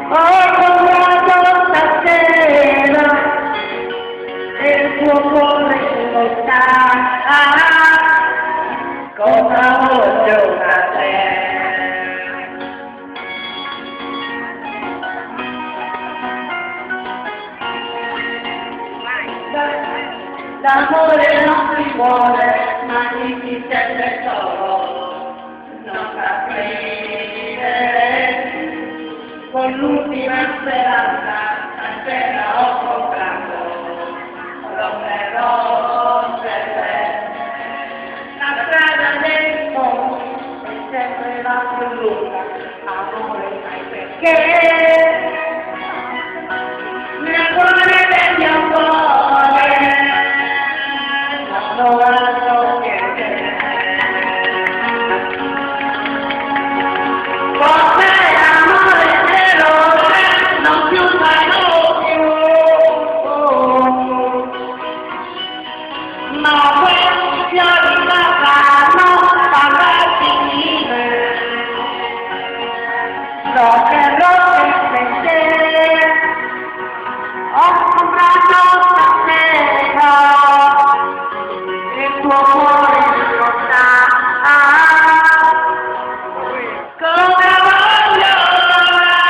Ho comprato stasera e il tuo cuore lo sa, cosa voglio da te. L'amore non si vuole, ma si sente solo, non capire. Con l'ultima speranza, appena ho comprato, l'opero per te. La strada del mondo è sempre la più lunga, amore sai perché? Nel cuore del mio cuore, non altro che te. Con te amore veloce, non più mai più. Ma questi fiori vanno a finire. Roche per te. Ho comprato stasera il tuo cuore lo sa, come voglio amare.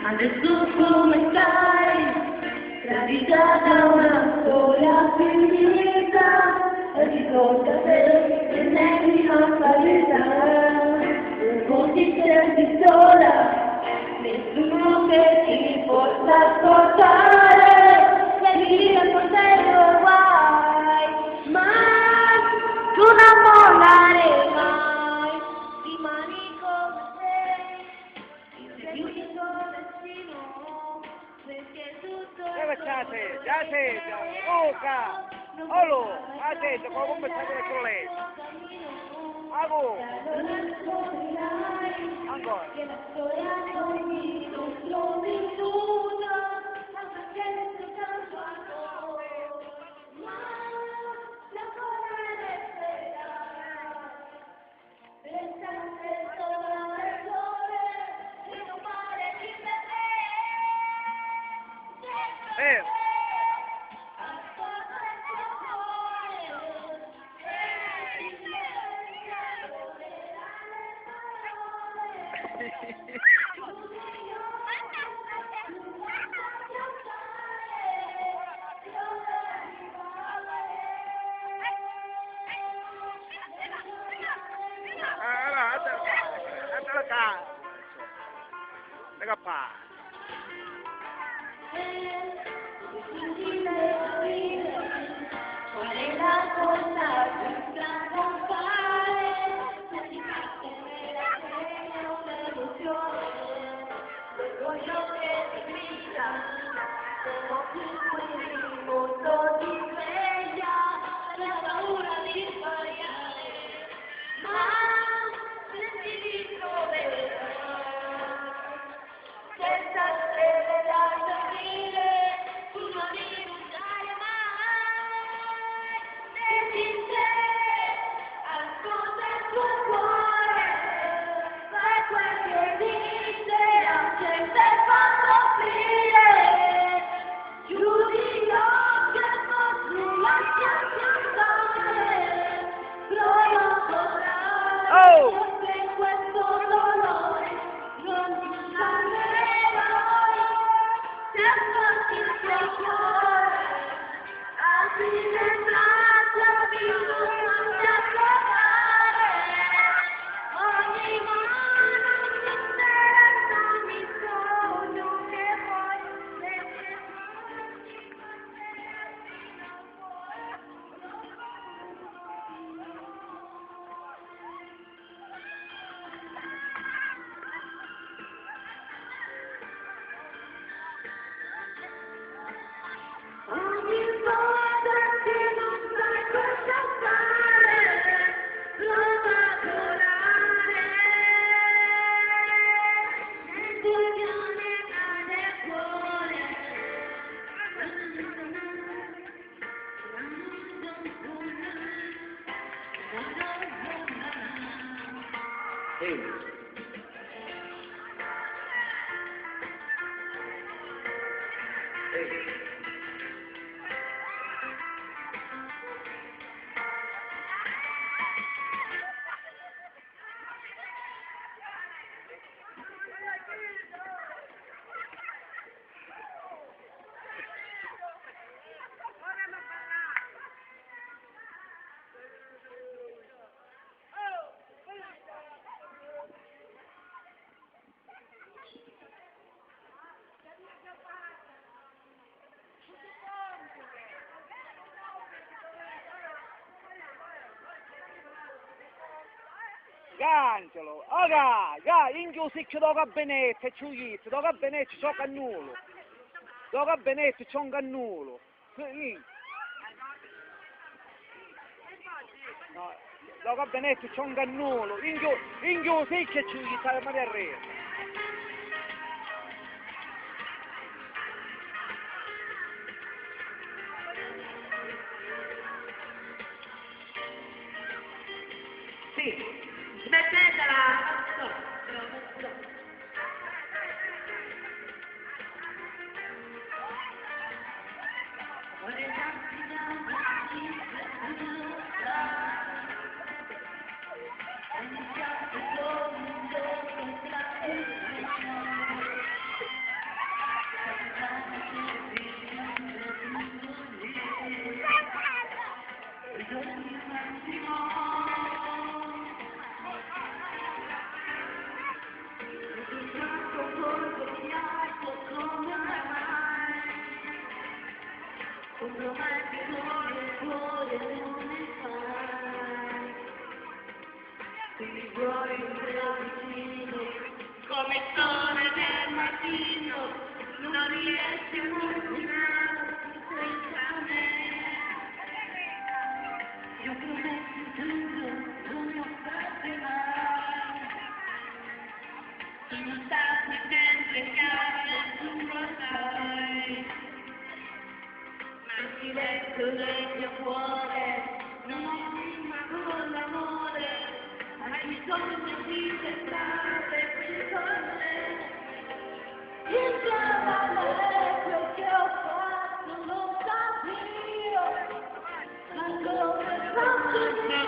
Adesso come stai? Tradita da una storia finita, ricorda te e negli fatalità. Non ti senti sola, nessuno che ti possa ascoltare, segui il coltello guai, ma tu non mollare mai, rimani come sei, segui il tuo destino, perché tutto è Ya sé, Oca, Olo, hace, ¿cómo me está con el cole? Hago, ancora. che la storia di nostro vissuto, tanto gente tanto amore, ma la cosa resterà, resta solo del sole, e non pare di te. Allora, andala qua. Lega qua. Qual è la cosa più strana da fare? Tenere un'emozione, l'orgoglio che ti grida, sono più quelli, molto ti sveglia, la paura di sbagliare, ma se ti ritroverai, senza stelle da seguire. Angelo, in giù si tocca benette, ciughizzo, tocca benette, c'ho cannulo. Tocca benette, c'ho un cannulo. No, tocca benette, c'ho un cannulo. In giù sì che ciughizzo, ma di re. Sì, smettetela! Come il sole del mattino, non riesci a immaginare senza me. Io prometto tutto, non mi offerte mai. Sono stati sempre cari, tu lo sai. Ma il silenzio del mio cuore non rima con l'amore. Hai bisogno di restare qui con me. Insieme a me quel che ho fatto non sapevo, ma come faccio di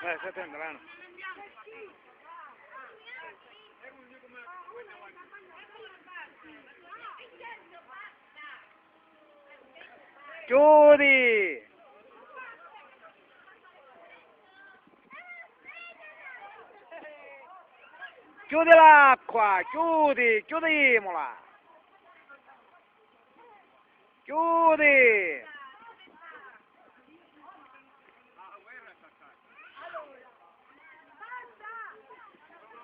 Stai andando. Chiudi! Chiudi l'acqua, chiudimela. Chiudi.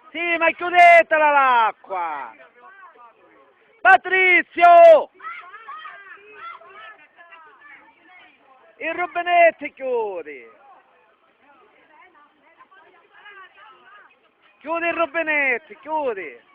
Sì, ma chiudetela l'acqua. Patrizio! Il rubinetto chiudi. Chiudi il rubinetto, chiudi.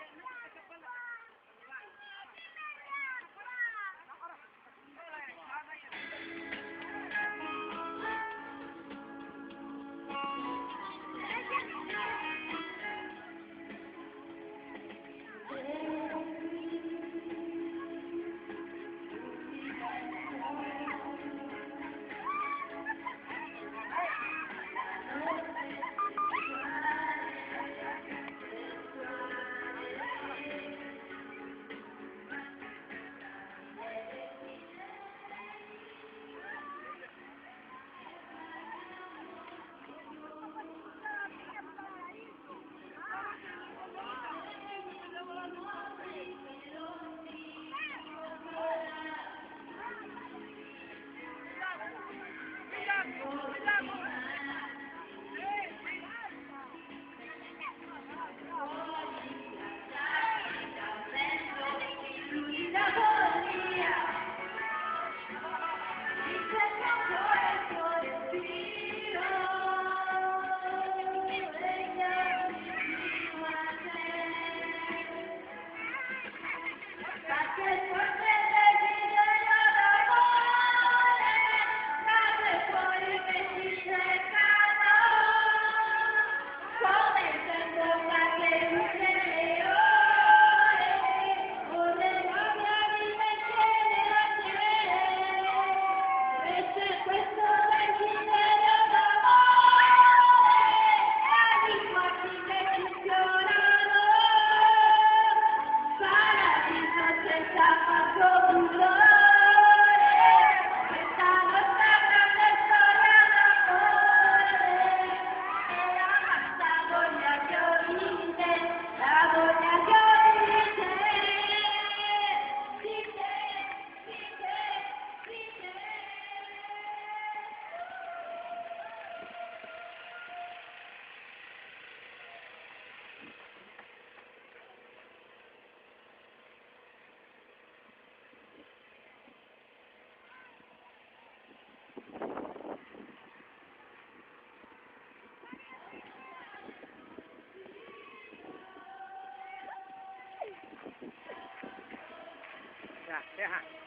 Yeah.